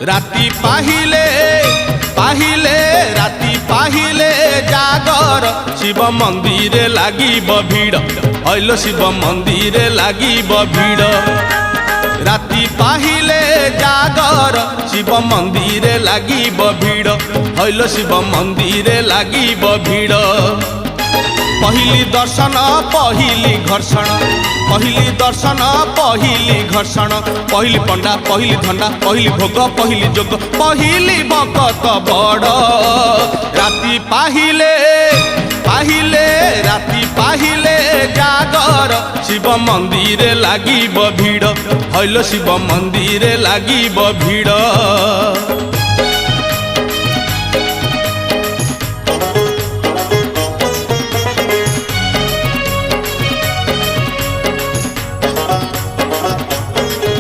राति पाहिले पाहिले राति पाहिले जागर शिव मंदिर लागिब भीड़ हइलो शिव मंदिर लागिब भीड़ राति पाहिले जागर शिव मंदिर लागिब भीड़ हइलो शिव मंदिर लागिब भीड़ पहिली दर्शन पहिली घर्षण पहिली दर्शन पहिली घर्षण पहिली पंडा पहिली धंडा पहिली भोग पहिली जोग पहिली भगत बड़ राति पाहिले पाहिले राति पाहिले जागर शिव मंदिर लागिब भीड़ हइलो शिव मंदिर लागिब भीड़।